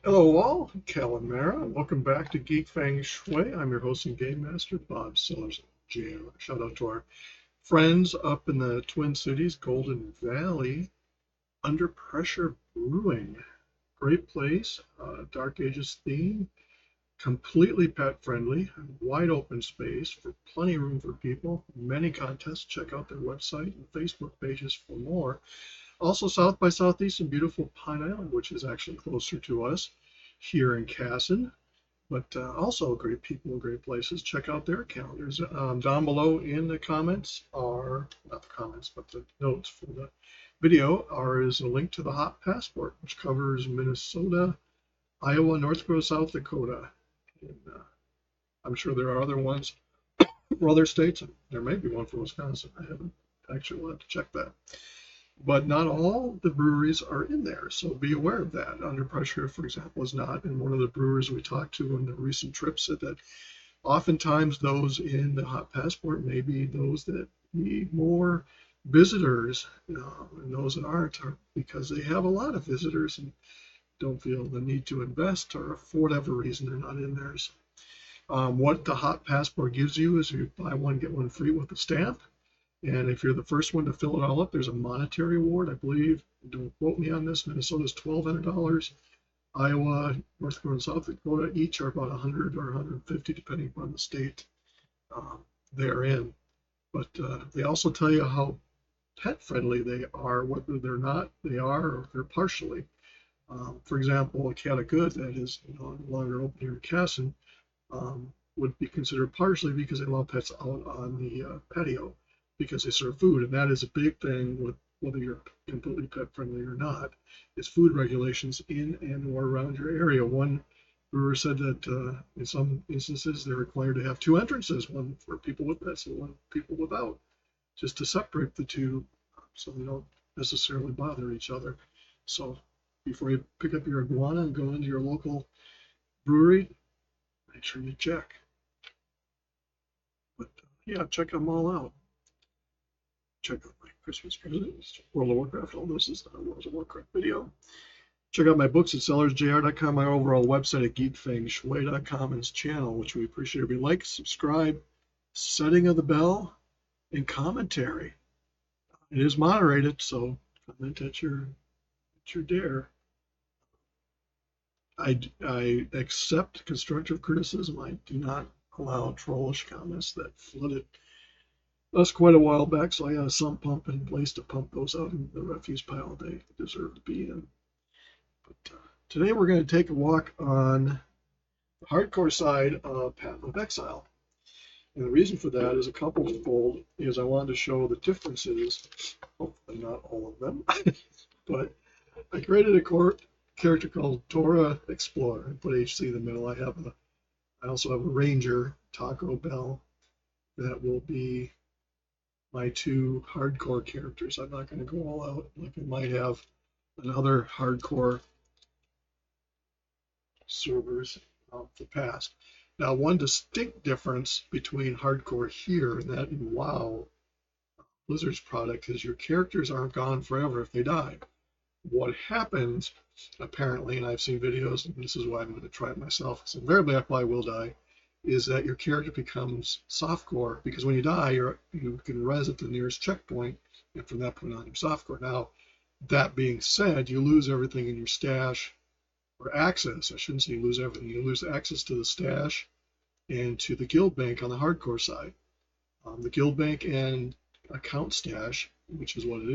Hello all, Calamara. Welcome back to Geek Feng Shui. I'm your host and game master, Bob Sellers, JR. Shout out to our friends up in the Twin Cities, Golden Valley, Under Pressure Brewing. Great place, Dark Ages theme, completely pet friendly, wide open space for plenty of room for people, many contests. Check out their website and Facebook pages for more. Also, South by Southeast in beautiful Pine Island, which is actually closer to us here in Casson, but also great people and great places. Check out their calendars. Down below in the comments are, not the comments, but the notes for the video is a link to the Hot Passport, which covers Minnesota, Iowa, North Dakota, South Dakota. And, I'm sure there are other ones for other states. There may be one for Wisconsin. I haven't actually will have to check that. But not all the breweries are in there, so be aware of that. Under Pressure, for example, is not. And one of the brewers we talked to on the recent trip said that oftentimes those in the Hot Passport may be those that need more visitors, and those that aren't are because they have a lot of visitors and don't feel the need to invest, or for whatever reason they're not in theirs. What the Hot Passport gives you is you buy one, get one free with a stamp. And if you're the first one to fill it all up, there's a monetary award. I believe, don't quote me on this, Minnesota's $1,200. Iowa, North Dakota, and South Dakota each are about 100 or 150, depending upon the state they're in. But they also tell you how pet friendly they are, whether they're not, they are, or they're partially. For example, a Cat of Good that is no longer open here in Casson would be considered partially because they allow pets out on the patio because they serve food, and that is a big thing with whether you're completely pet friendly or not. Is food regulations in and or around your area. One brewer said that in some instances they're required to have two entrances, one for people with pets and one for people without, just to separate the two so they don't necessarily bother each other. So before you pick up your iguana and go into your local brewery, make sure you check. But yeah, check them all out. Check out my Christmas presents, World of Warcraft. All this is not a World of Warcraft video. Check out my books at sellersjr.com, my overall website at geekfengshui.com, and his channel, which we appreciate if you like, subscribe, setting of the bell, and commentary. It is moderated, so comment at your dare. I accept constructive criticism. I do not allow trollish comments that flooded us quite a while back, so I got a sump pump in place to pump those out in the refuse pile they deserve to be in. But today we're going to take a walk on the hardcore side of Path of Exile. And the reason for that is a couple-fold, is I wanted to show the differences, hopefully not all of them, but I created a character called Dora Explorer. I put HC in the middle. I also have a Ranger, Taco Bell, that will be my two hardcore characters. I'm not going to go all out like I might have on other hardcore servers of the past. Now, one distinct difference between hardcore here and that in WoW, Blizzard's product, is your characters aren't gone forever if they die. What happens, apparently, and I've seen videos, and this is why I'm going to try it myself, so invariably I probably will die, is that your character becomes softcore, because when you die, you can res at the nearest checkpoint, and from that point on, you're softcore. Now, that being said, you lose everything in your stash, or access. I shouldn't say you lose everything. You lose access to the stash and to the guild bank on the hardcore side. The guild bank and account stash, which is what it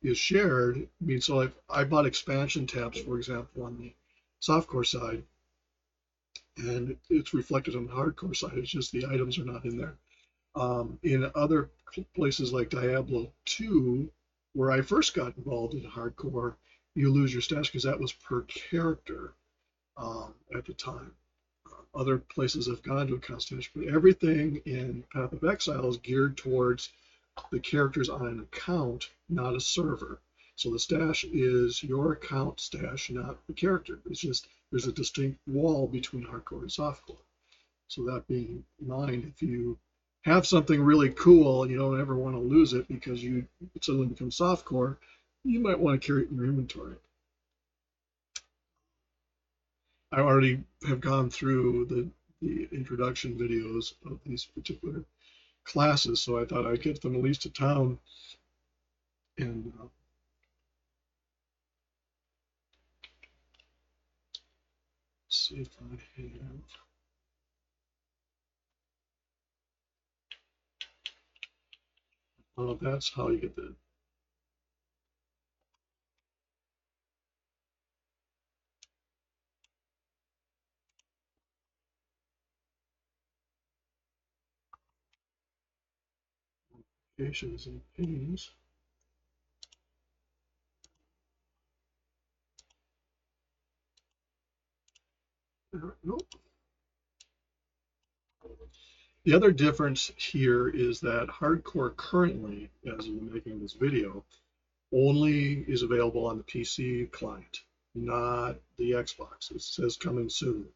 is shared. I mean, so I bought expansion tabs, for example, on the softcore side, and it's reflected on the hardcore side. It's just the items are not in there. In other places like Diablo II, where I first got involved in hardcore, you lose your stash because that was per character at the time. Other places have gone to account stash, but everything in Path of Exile is geared towards the characters on an account, not a server. So the stash is your account stash, not the character. It's just there's a distinct wall between hardcore and softcore. So that being in mind, if you have something really cool and you don't ever want to lose it because you suddenly become softcore, you might want to carry it in your inventory. I already have gone through the introduction videos of these particular classes, so I thought I'd get them at least to town and see if I have. Oh, that's how you get the notifications and pings. Nope. The other difference here is that hardcore currently, as of the making of this video, only is available on the PC client, not the Xbox. It says coming soon.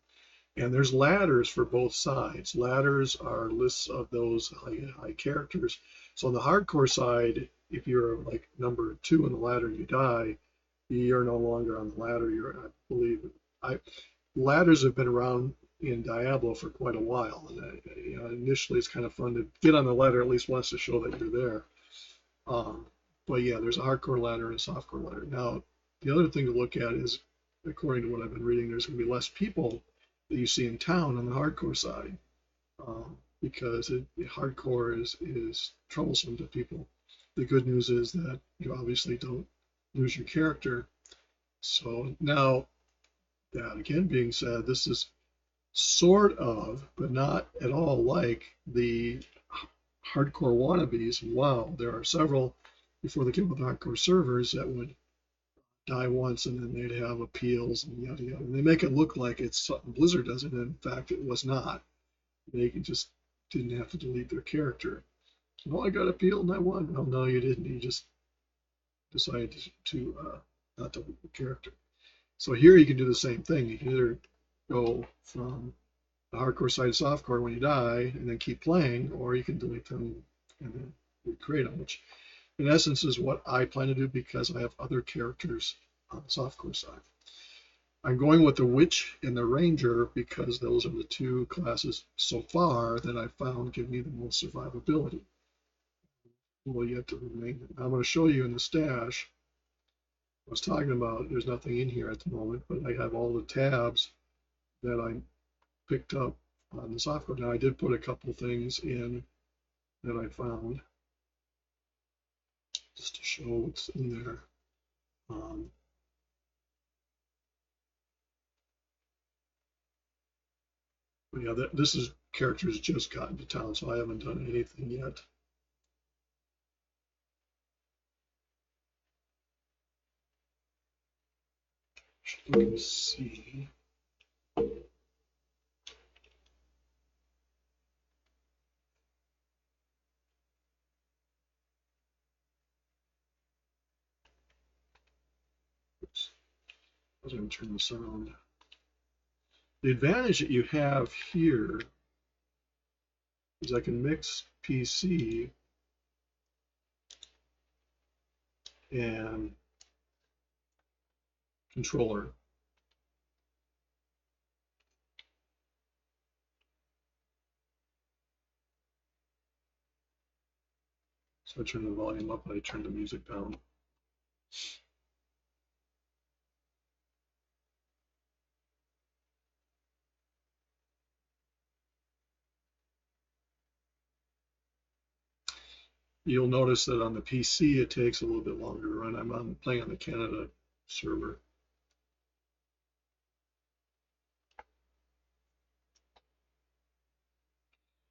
And there's ladders for both sides. Ladders are lists of those high characters. So on the hardcore side, if you're like number 2 in the ladder and you die, you're no longer on the ladder. I believe, I ladders have been around in Diablo for quite a while. And initially, it's kind of fun to get on the ladder at least once to show that you're there. Um, but yeah, there's a hardcore ladder and a softcore ladder. Now, the other thing to look at is, according to what I've been reading, there's going to be less people that you see in town on the hardcore side, because hardcore is troublesome to people. The good news is that you obviously don't lose your character. So now, that again being said, this is sort of, but not at all like the hardcore wannabes. Wow, there are several before they came with hardcore servers that would die once and then they'd have appeals and yada yada. And they make it look like it's something Blizzard does, and in fact it was not. They just didn't have to delete their character. Well, I got appealed and I won. Well, no, you didn't. You just decided to not delete the character. So here you can do the same thing. You can either go from the hardcore side to softcore when you die and then keep playing, or you can delete them and then recreate them, which in essence is what I plan to do because I have other characters on the softcore side. I'm going with the Witch and the Ranger because those are the two classes so far that I've found give me the most survivability. Well, yet to remain. I'm going to show you in the stash. I was talking about there's nothing in here at the moment, but I have all the tabs that I picked up on the software. Now I did put a couple things in that I found just to show what's in there. But yeah, this is characters just gotten to town, so I haven't done anything yet. Let me see. Oops. I was going to turn this around. The advantage that you have here is I can mix PC and controller. So I turn the volume up and I turn the music down. You'll notice that on the PC it takes a little bit longer to run. I'm playing on the Canada server.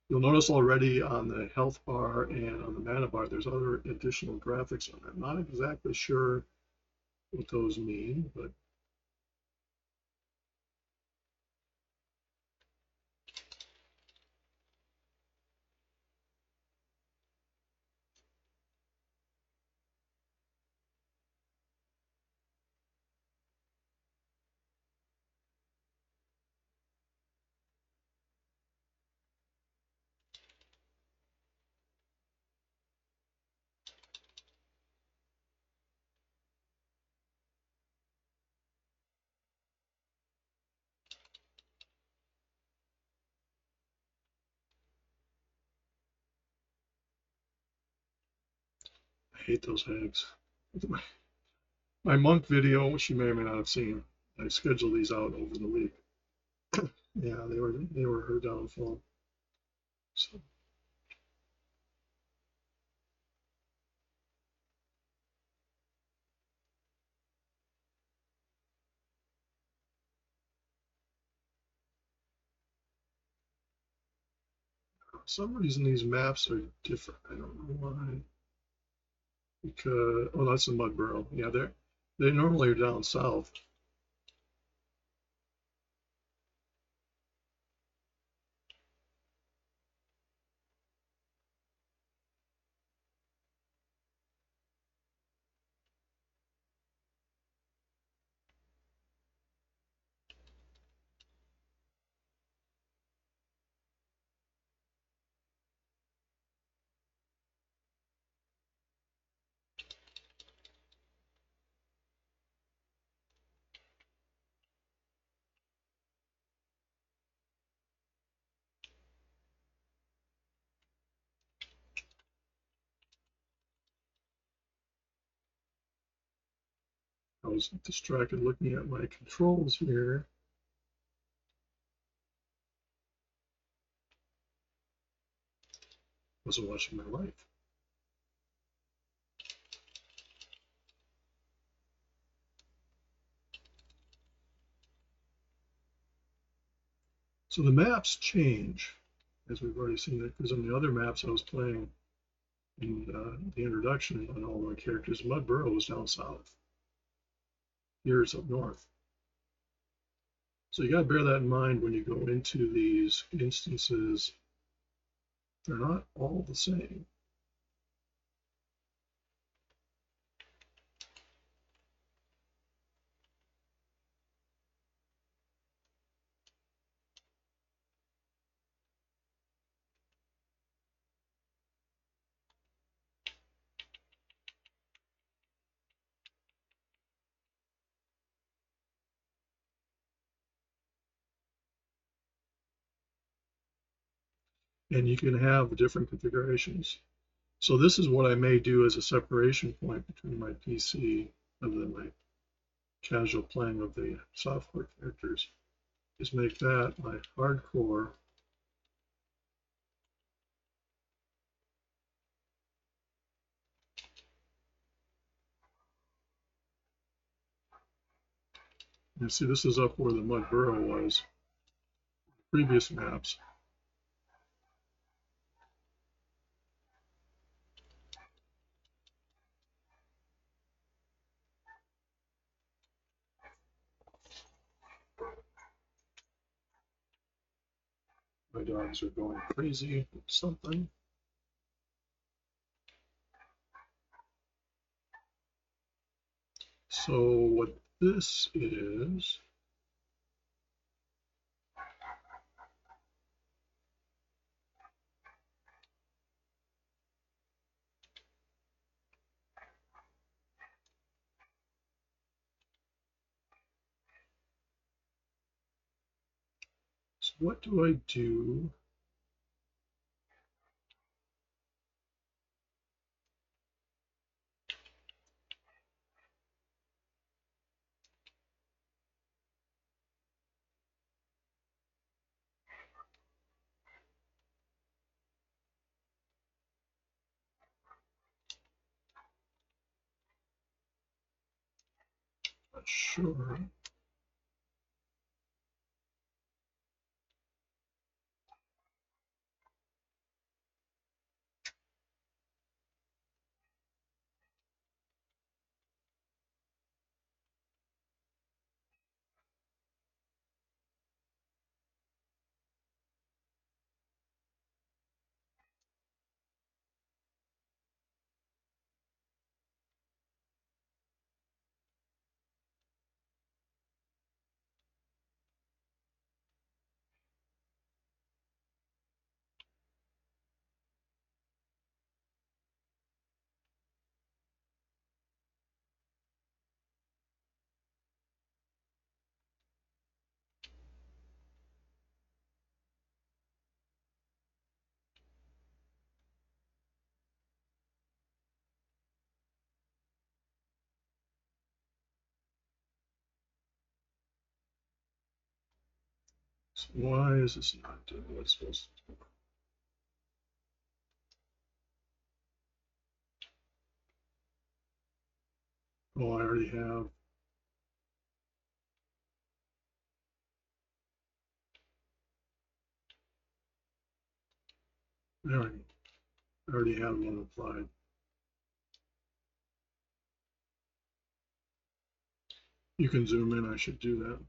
You'll notice already on the health bar and on the mana bar, there's other additional graphics on there. I'm not exactly sure what those mean, but I hate those hags. My monk video, which you may or may not have seen, I scheduled these out over the week. Yeah, they were her downfall. So for some reason these maps are different. I don't know why. Because oh, that's the mud burrow. Yeah, they normally are down south. I was distracted looking at my controls here. Wasn't watching my life. So the maps change, as we've already seen it, because on the other maps I was playing in the introduction on all my characters, Mud Burrow was down south. Here it's up north. So you got to bear that in mind when you go into these instances. They're not all the same. And you can have different configurations. So this is what I may do as a separation point between my PC and then my casual playing of the software characters, is make that my hardcore. You see, this is up where the mud burrow was, previous maps. My dogs are going crazy with something. So what this is, so what do I do? Not sure. So why is this not doing what it's supposed to do? Oh, I already have. There I go. I already had one applied. You can zoom in. I should do that.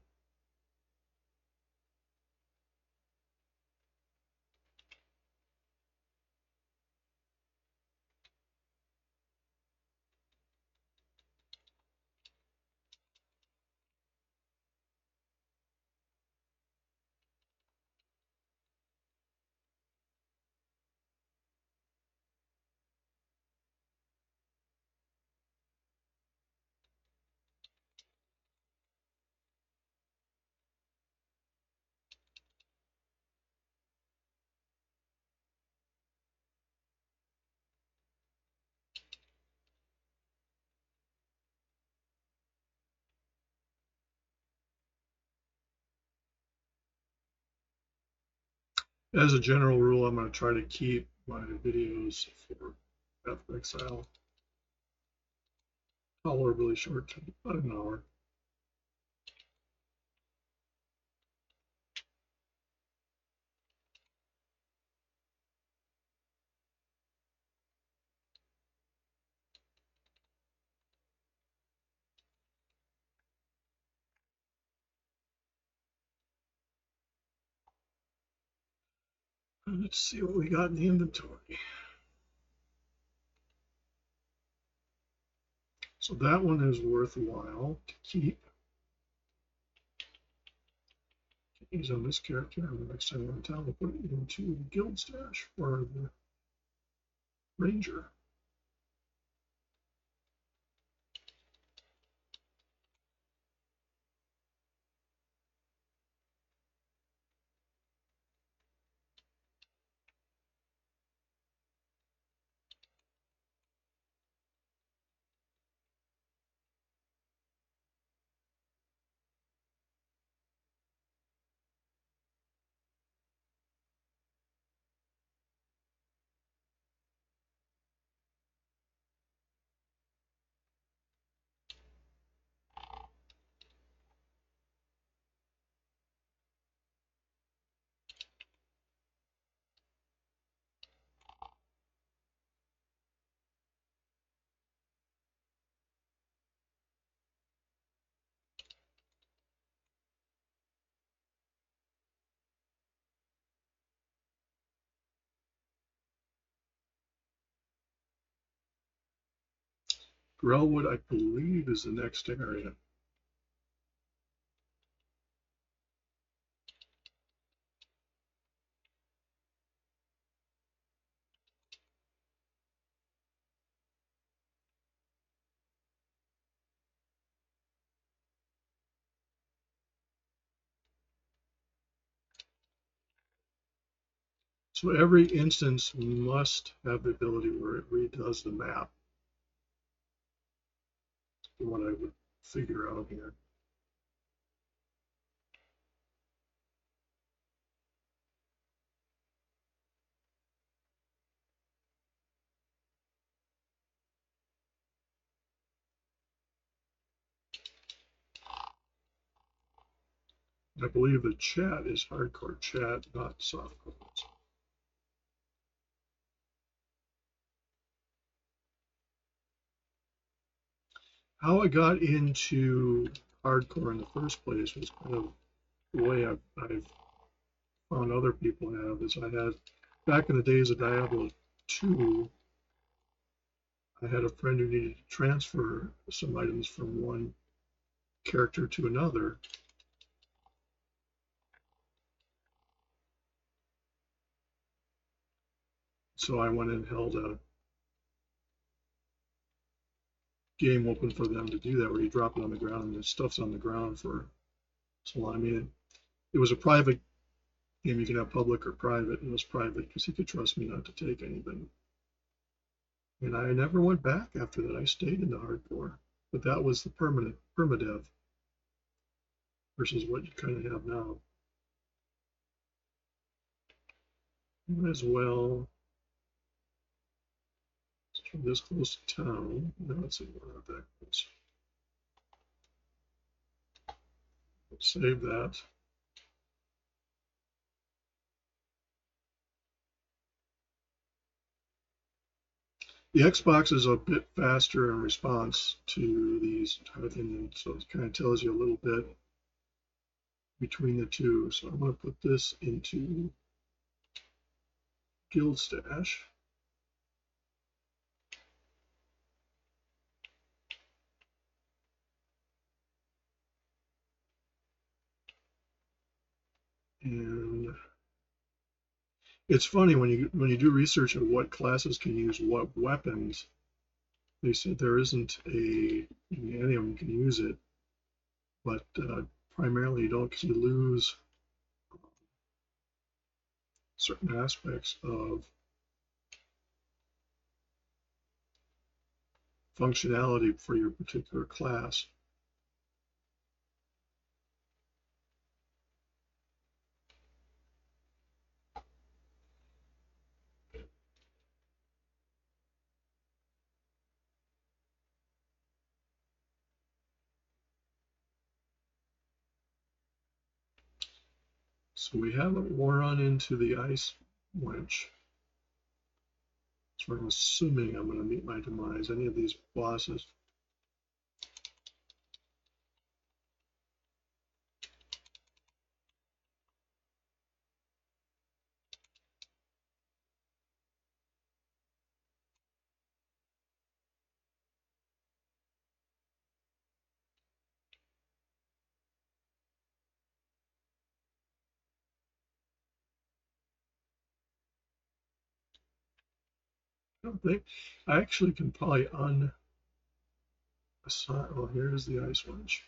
As a general rule, I'm going to try to keep my videos for Exile tolerably short, about an hour. Let's see what we got in the inventory. So that one is worthwhile to keep. Use on this character, and the next time we're in town, we'll put it into the guild stash for the ranger. Grellwood, I believe, is the next area. So every instance must have the ability where it redoes the map. That's what I would figure out here. I believe the chat is hardcore chat, not softcore. How I got into hardcore in the first place was kind of the way I've found other people have. Is I had, back in the days of Diablo II, I had a friend who needed to transfer some items from one character to another. So I went and held a game open for them to do that, where you drop it on the ground and the stuff's on the ground for so long. I mean, it was a private game. You can have public or private, and it was private because he could trust me not to take anything. And I never went back after that. I stayed in the hardcore, but that was the permadev versus what you kind of have now. Might as well, from this close to town. No, let's see, we're not that close. Let's save that. The Xbox is a bit faster in response to these type of things, so it kind of tells you a little bit between the two. So I'm going to put this into Guild Stash. And it's funny when you do research on what classes can use what weapons, they said there isn't any of them can use it, but primarily you don't, because you lose certain aspects of functionality for your particular class. So we haven't run into the ice wench. So I'm assuming I'm going to meet my demise. Any of these bosses. I don't think I actually can probably unassign. Oh, here's the ice wench.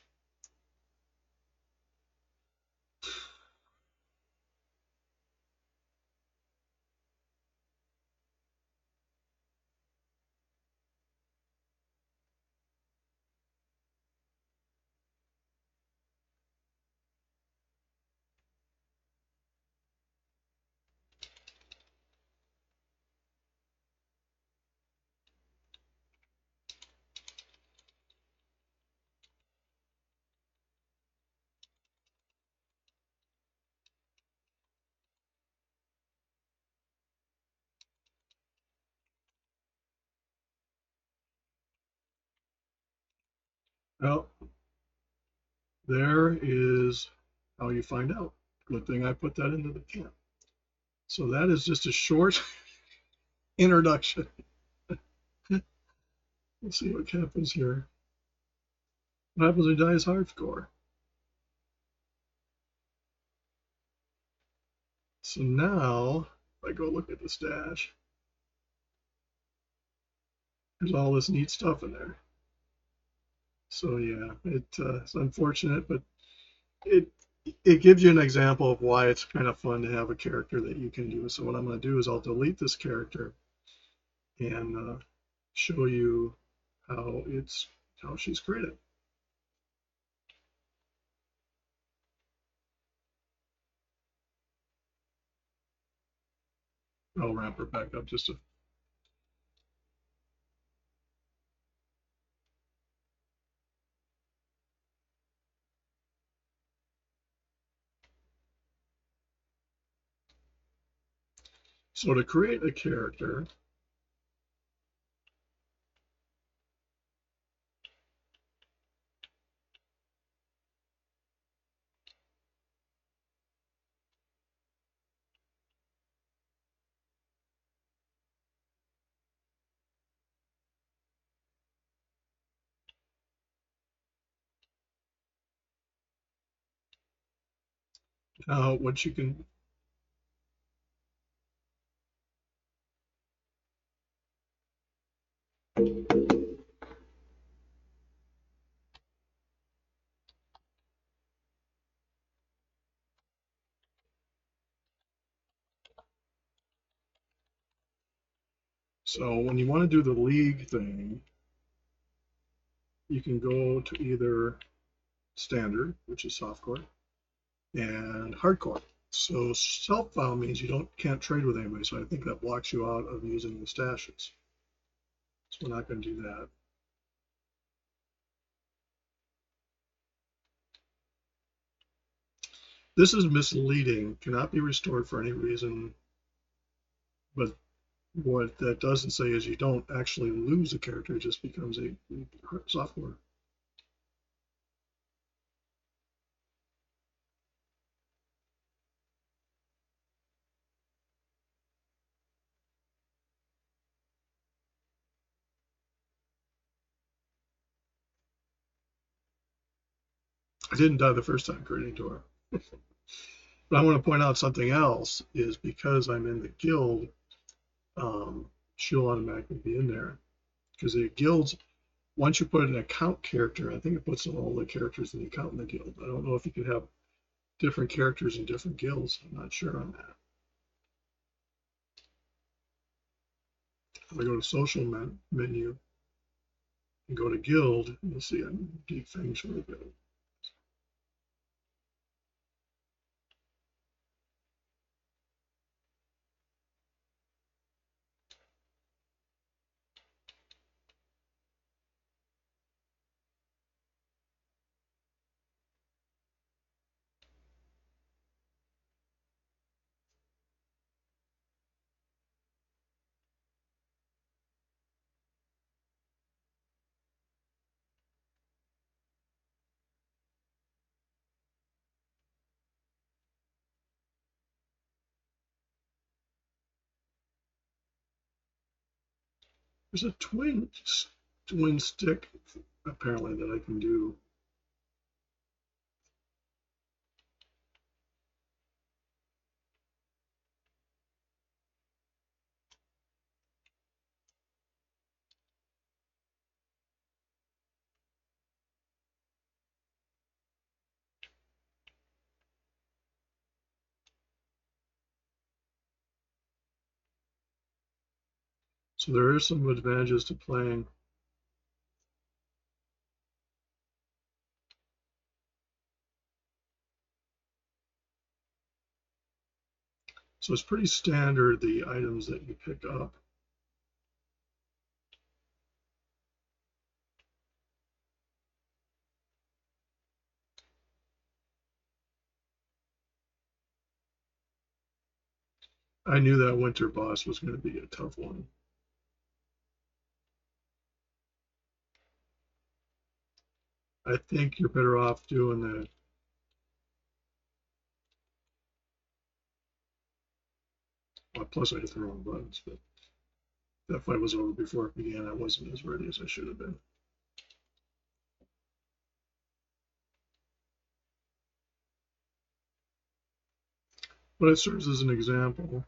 Well, there is how you find out. Good thing I put that into the camp. So that is just a short introduction. Let's see what happens here. What happens when he dies hardcore? So now, if I go look at the stash, there's all this neat stuff in there. So yeah, it's unfortunate, but it it gives you an example of why it's kind of fun to have a character that you can do. So what I'm going to do is I'll delete this character and show you how she's created. I'll ramp her back up just a. So to create a character, what you can. So when you want to do the league thing, you can go to either standard, which is softcore, and hardcore. So self-file means you can't trade with anybody. So I think that blocks you out of using the stashes. So we're not going to do that. This is misleading, cannot be restored for any reason, but what that doesn't say is you don't actually lose a character, it just becomes a software. I didn't die the first time creating Dora. But I want to point out something else is because I'm in the guild, she'll automatically be in there. Because the guilds, once you put an account character, I think it puts all the characters in the account in the guild. I don't know if you could have different characters in different guilds. I'm not sure on that. If I go to social menu and go to guild, you'll see I'm Geek Feng Shui guild. There's a twin stick apparently that I can do. So there are some advantages to playing. So it's pretty standard, the items that you pick up. I knew that winter boss was going to be a tough one. I think you're better off doing the well, plus I hit the wrong buttons, but that fight was over before it began. I wasn't as ready as I should have been. But it serves as an example.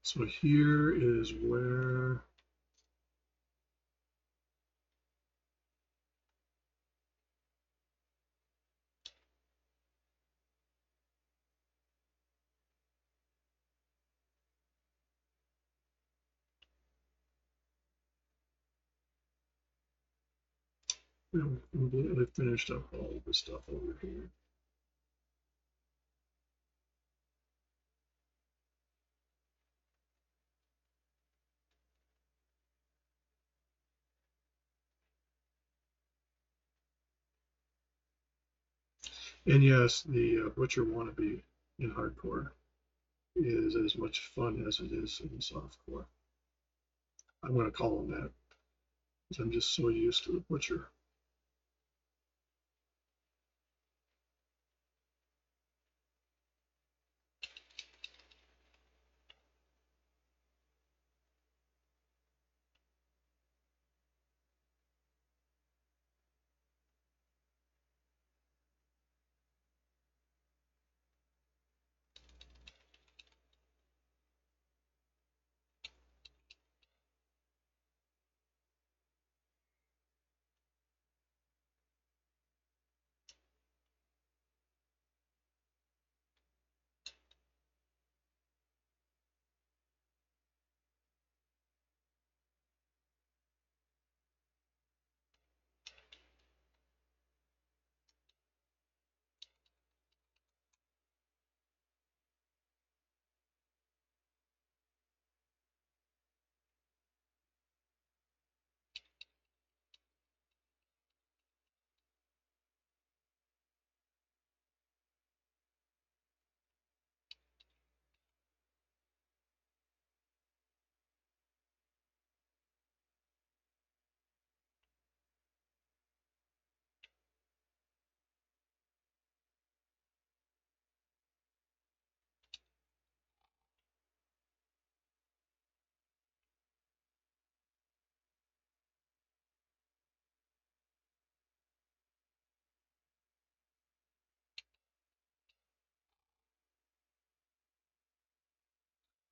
So here is where we completely finished up all the stuff over here. And yes, the Butcher Wannabe in hardcore is as much fun as it is in softcore. I'm going to call him that because I'm just so used to the Butcher.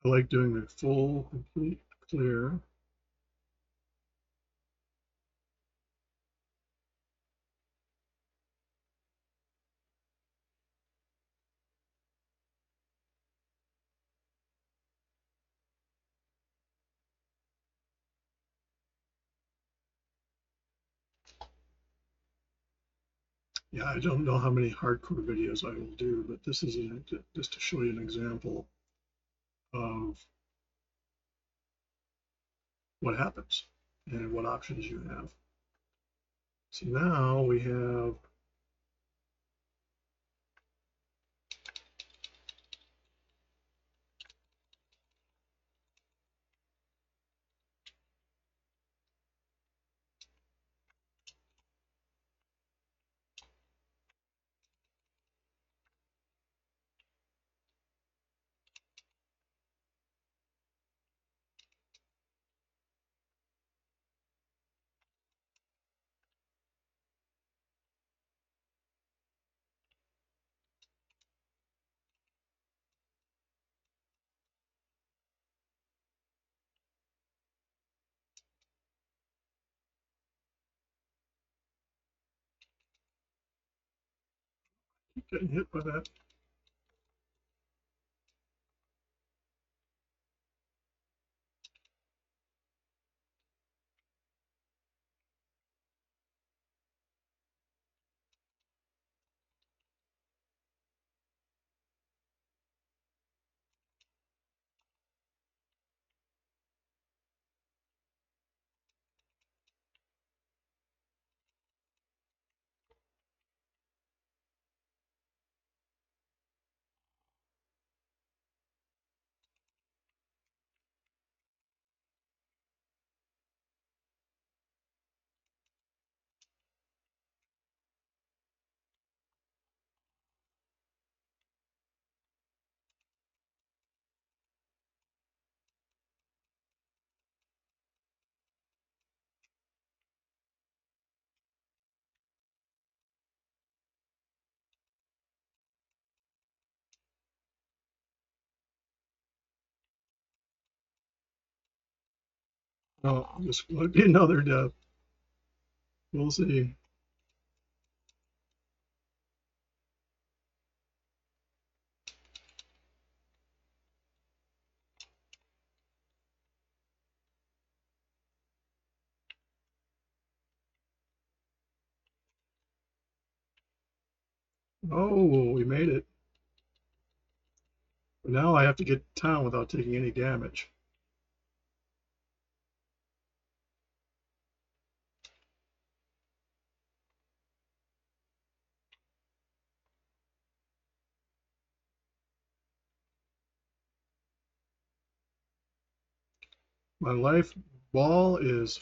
I like doing the full, complete clear. Yeah, I don't know how many hardcore videos I will do, but this is just to show you an example of what happens and what options you have. So now we have, keep getting hit by that. Oh, this might be another death. We'll see. Oh, we made it. Now I have to get to town without taking any damage. My life ball is,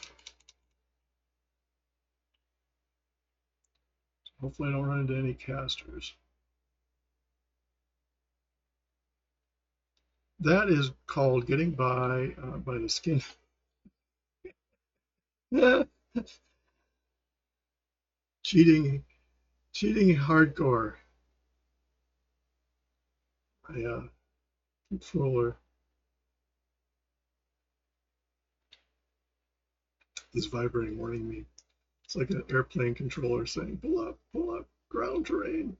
hopefully I don't run into any casters. That is called getting by the skin. cheating, cheating hardcore. My controller is vibrating, warning me. It's like an airplane controller saying, pull up, ground terrain.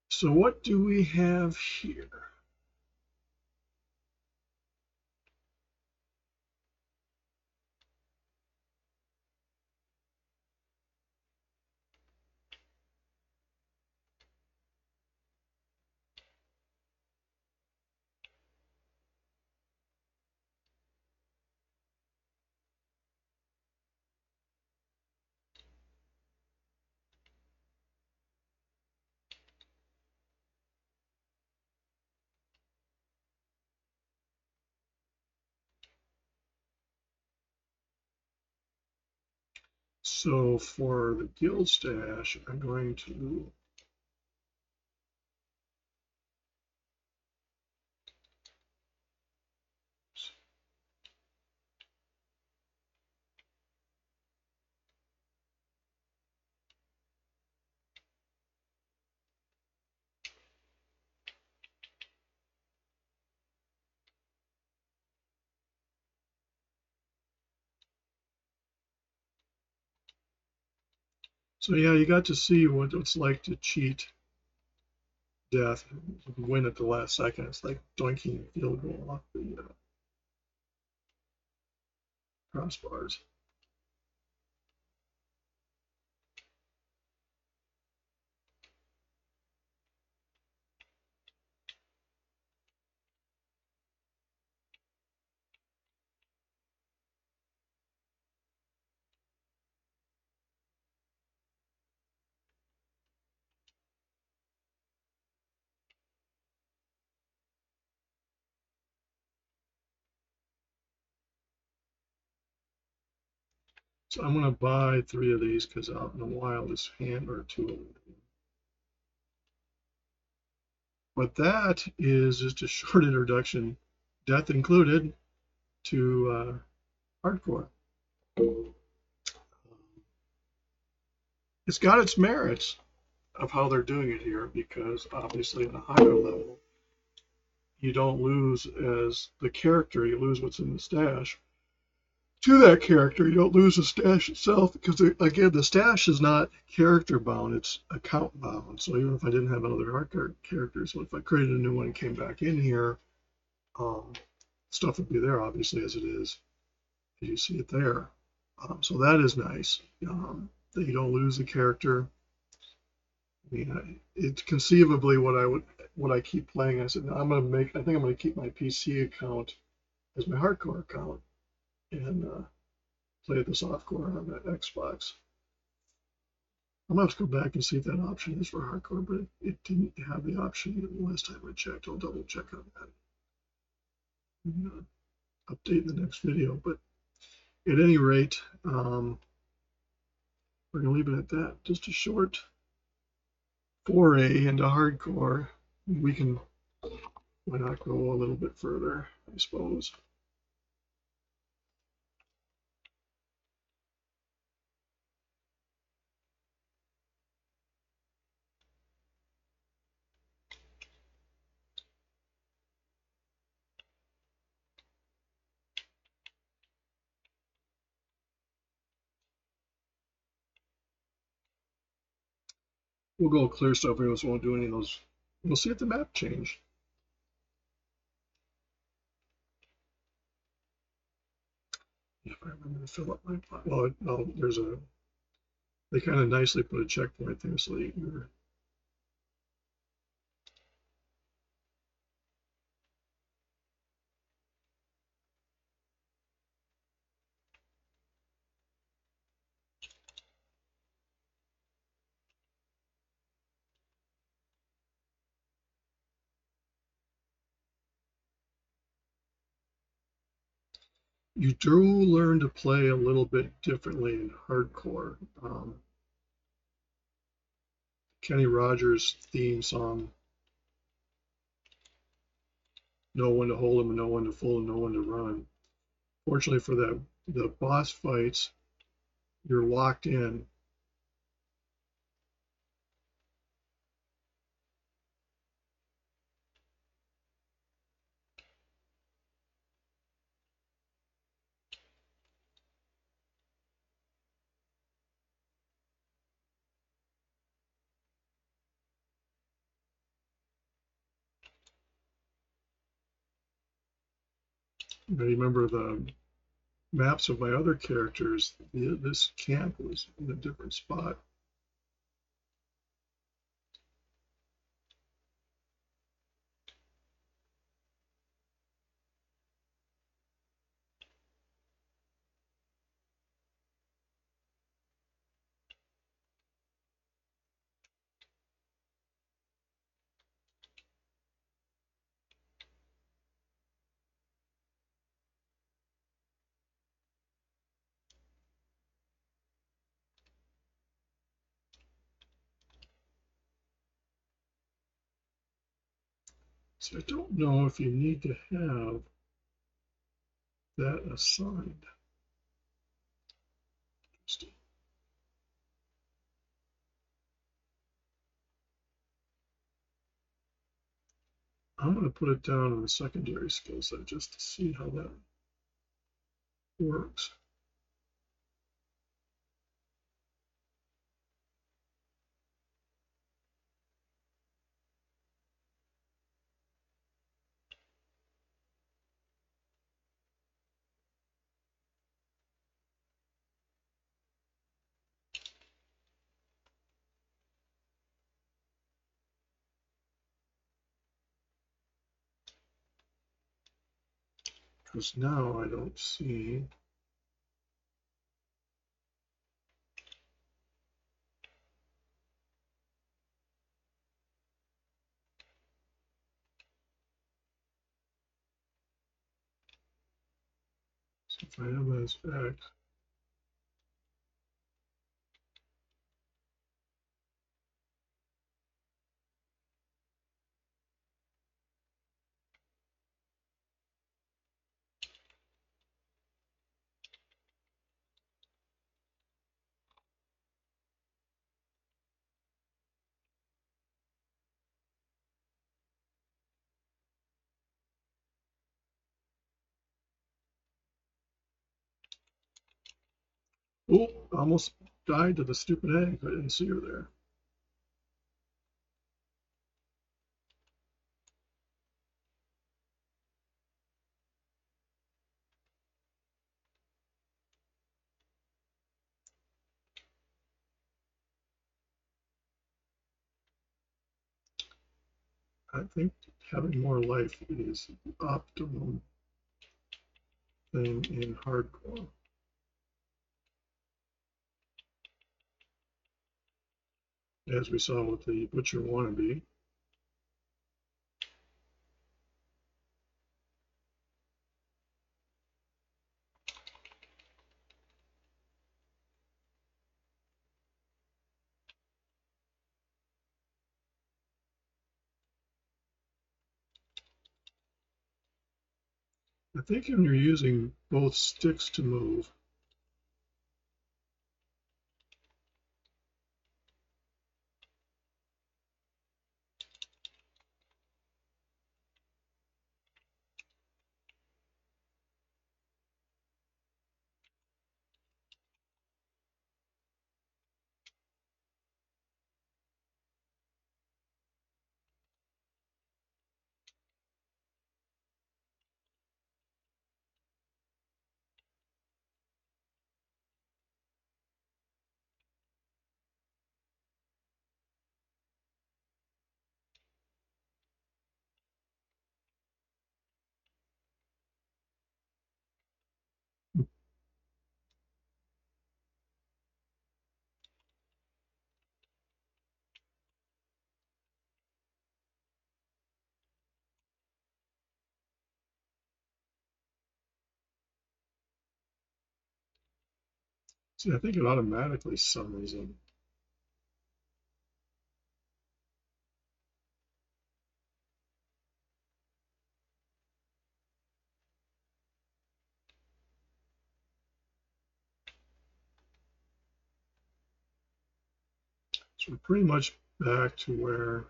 So what do we have here? So for the guild stash, I'm going to So yeah, you got to see what it's like to cheat death and win at the last second. It's like doinking a field goal off the crossbars. So I'm going to buy 3 of these because out in the wild is hand or 2 of them. But that is just a short introduction, death included, to hardcore. It's got its merits of how they're doing it here because obviously on a higher level, you don't lose as the character, you lose what's in the stash. To that character, you don't lose the stash itself because, again, the stash is not character bound, it's account bound. So even if I didn't have another hardcore character, so if I created a new one and came back in here, stuff would be there obviously as it is, as you see it there. So that is nice, that you don't lose the character. I mean, it's conceivably what I keep playing. I said, no, I think I'm gonna keep my PC account as my hardcore account and play the softcore on that Xbox. I'm gonna have to go back and see if that option is for hardcore, but it didn't have the option the last time I checked. I'll double check on that. And, update in the next video, but at any rate, we're gonna leave it at that. Just a short foray into hardcore. We can, why not go a little bit further, I suppose. We'll go clear stuff. We won't do any of those. We'll see if the map changed. If I remember to fill up my pot. Well, no, there's a. They kind of nicely put a checkpoint there, so you're. You do learn to play a little bit differently in hardcore. Kenny Rogers' theme song, know when to hold him and know when to fold and know when to run. Fortunately for the boss fights, you're locked in. I remember the maps of my other characters. This camp was in a different spot. So I don't know if you need to have that assigned. I'm going to put it down on the secondary skill set just to see how that works. Because now I don't see. So if I have that as X, oh, almost died to the stupid egg. I didn't see her there. I think having more life is the optimum thing in hardcore. As we saw with the Butcher Wannabe. I think when you're using both sticks to move, see, I think it automatically summons them. So we're pretty much back to where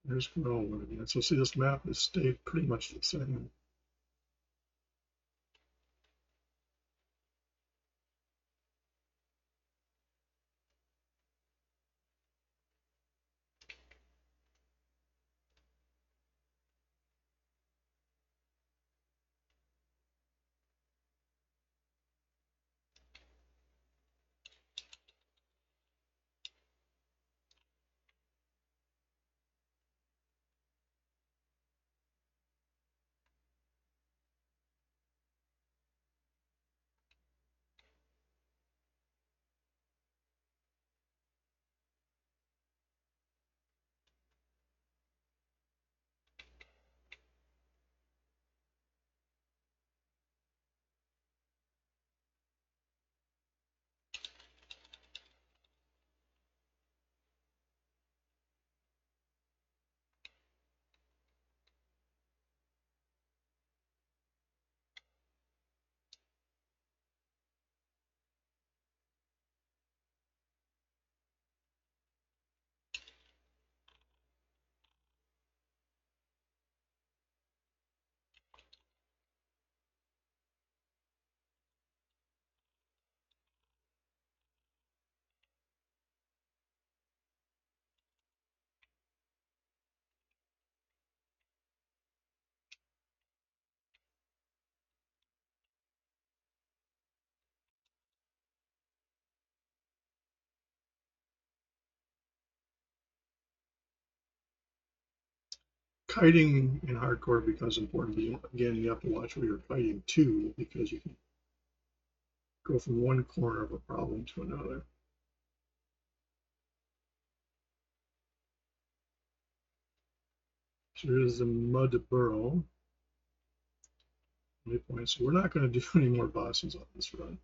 there's Groveland again. So see, this map has stayed pretty much the same. kiting in hardcore becomes important, but again, you have to watch where you're kiting to because you can go from one corner of a problem to another. So here's the mud burrow. So we're not going to do any more bosses on this run.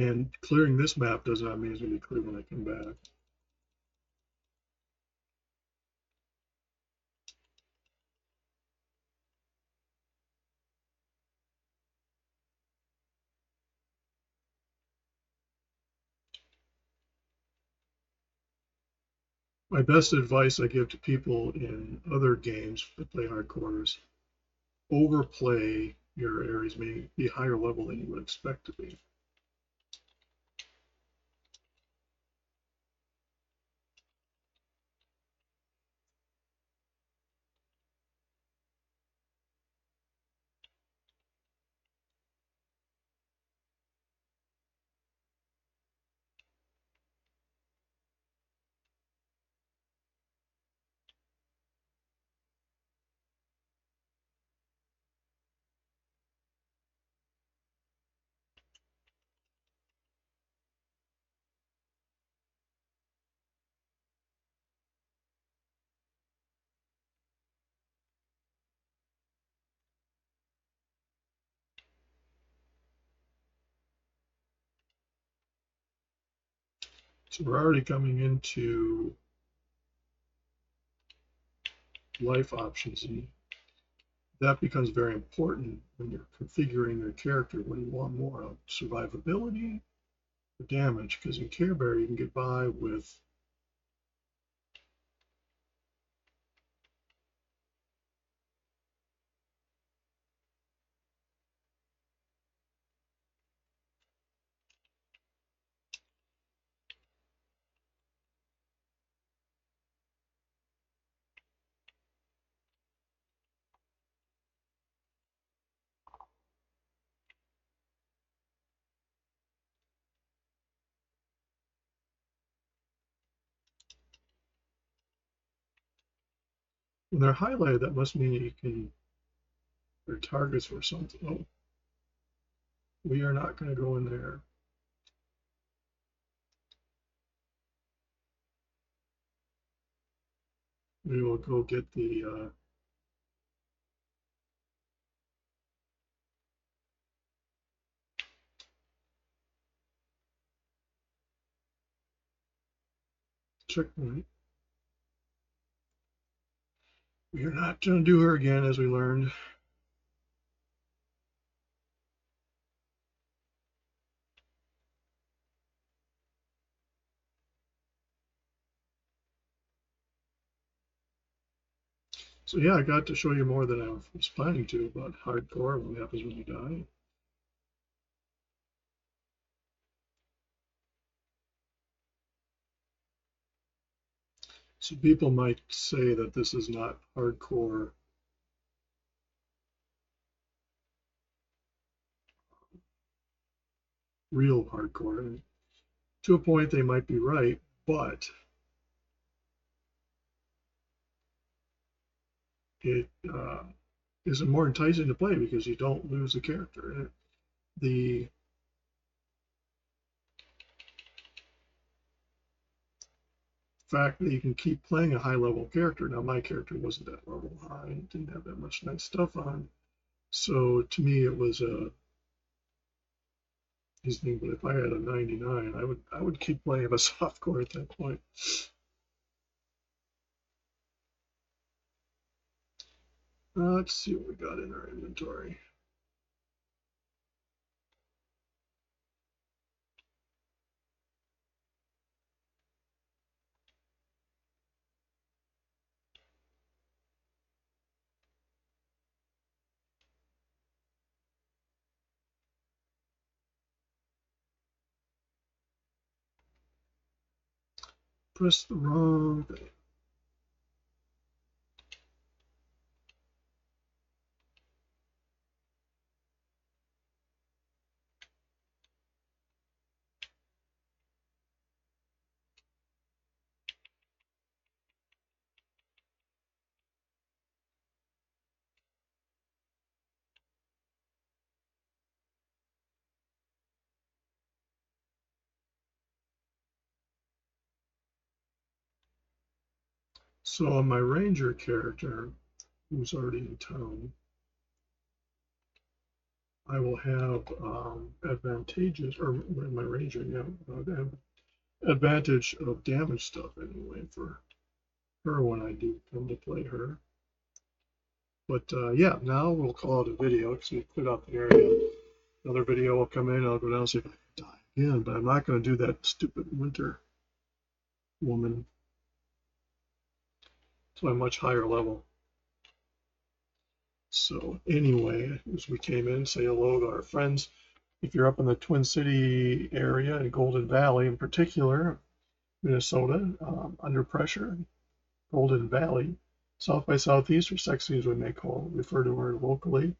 And clearing this map does not mean it's going to be clear when I come back. My best advice I give to people in other games that play hardcore is overplay your areas, may be higher level than you would expect to be. So we're already coming into life options, and that becomes very important when you're configuring your character. What do you want more of? Survivability or damage? Because in Care Bear, you can get by with when they're highlighted, that must mean you can, they're targets for something. Oh, we are not going to go in there. We will go get the checkpoint. We are not going to do her again, as we learned. So yeah, I got to show you more than I was planning to about hardcore, what happens when you die. So people might say that this is not hardcore, real hardcore. And to a point, they might be right, but it is more enticing to play because you don't lose the character. The fact that you can keep playing a high level character. Now, my character wasn't that level high, didn't have that much nice stuff on. So to me, it was a his thing. But if I had a 99, I would keep playing a softcore at that point. Let's see what we got in our inventory. pressed the wrong thing. So on my ranger character, who's already in town, I will have advantageous, or my ranger, yeah, advantage of damage stuff anyway for her when I do come to play her. But yeah, now we'll call it a video because we cleared out the area. Another video will come in. I'll go down and see if I can die again, but I'm not going to do that stupid winter woman to a much higher level. So anyway, as we came in, say hello to our friends. If you're up in the Twin City area in Golden Valley in particular, Minnesota, under pressure, Golden Valley, South by Southeast, or sexy as we may refer to her locally,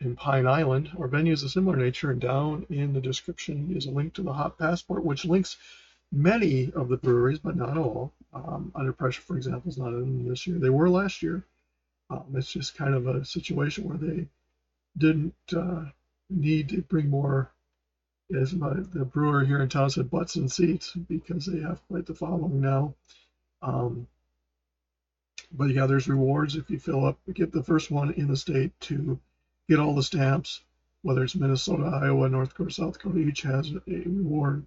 in Pine Island. Our venue is a similar nature, and down in the description is a link to the Hop Passport, which links many of the breweries, but not all. Under Pressure, for example, is not in this year. They were last year. It's just kind of a situation where they didn't need to bring more, as the brewer here in town said, butts and seats, because they have quite the following now. But yeah, there's rewards if you fill up, get the first one in the state to get all the stamps, whether it's Minnesota, Iowa, North Dakota, South Dakota, each has a reward,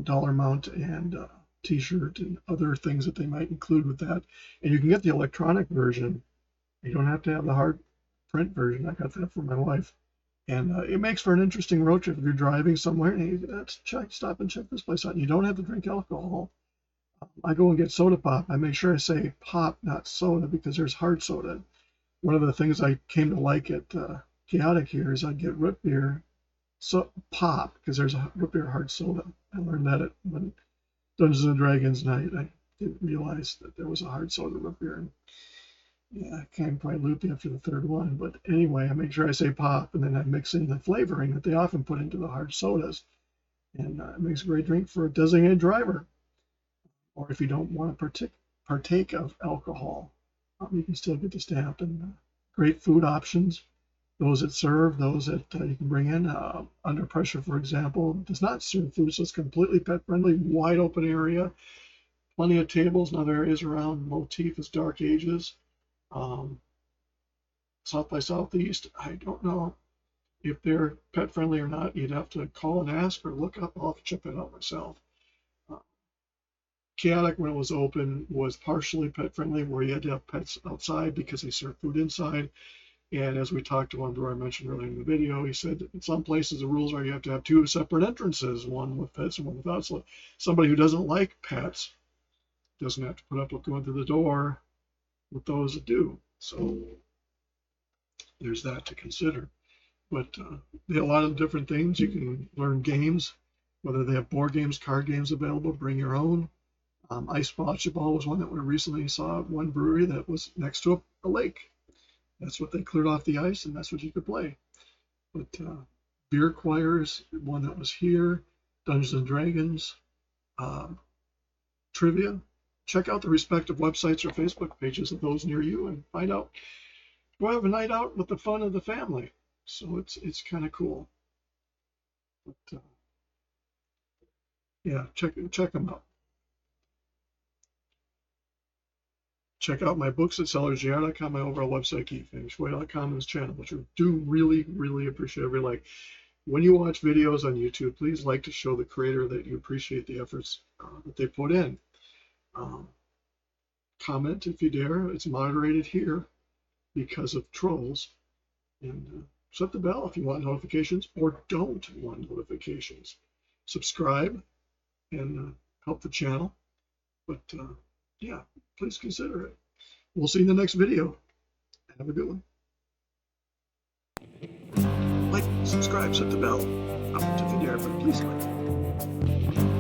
dollar amount, and t-shirt and other things that they might include with that. And you can get the electronic version. You don't have to have the hard print version. I got that for my wife. And it makes for an interesting road trip if you're driving somewhere and you stop and check this place out. You don't have to drink alcohol. I go and get soda pop. I make sure I say pop, not soda, because there's hard soda. One of the things I came to like at Chaotic here is I'd get root beer pop, because there's a root beer hard soda. I learned that at Dungeons and Dragons night. I didn't realize that there was a hard soda root beer. And yeah, I came quite loopy after the third one. But anyway, I make sure I say pop, and then I mix in the flavoring that they often put into the hard sodas. And it makes a great drink for a designated driver. Or if you don't want to partake of alcohol, you can still get the stamp. And great food options. Those that serve, those that you can bring in. Under Pressure, for example, does not serve food, so it's completely pet friendly, wide open area. Plenty of tables and other areas around. Motif is Dark Ages. South by Southeast, I don't know if they're pet friendly or not. You'd have to call and ask or look up. I'll have to check that out myself. Chaotic, when it was open, was partially pet friendly, where you had to have pets outside because they serve food inside. And as we talked to one brewer I mentioned earlier in the video, he said in some places the rules are you have to have two separate entrances, one with pets and one without. So somebody who doesn't like pets doesn't have to put up with going through the door with those that do. So there's that to consider. But they have a lot of different things. You can learn games, whether they have board games, card games available, bring your own. Ice bocce ball was one that we recently saw at one brewery that was next to a lake. That's what they cleared off the ice, and that's what you could play. But Beer Choir is one that was here. Dungeons and Dragons, trivia. Check out the respective websites or Facebook pages of those near you and find out. Go have a night out with the fun of the family. So it's kind of cool. But yeah, check them out. Check out my books at sellersjr.com, my overall website, geekfengshui.com, and this channel, which I do really, really appreciate every like. When you watch videos on YouTube, please like to show the creator that you appreciate the efforts that they put in. Comment if you dare. It's moderated here because of trolls. And set the bell if you want notifications or don't want notifications. Subscribe and help the channel. But yeah, please consider it. We'll see you in the next video. Have a good one. Like, subscribe, set the bell. Comment if you dare, but please like.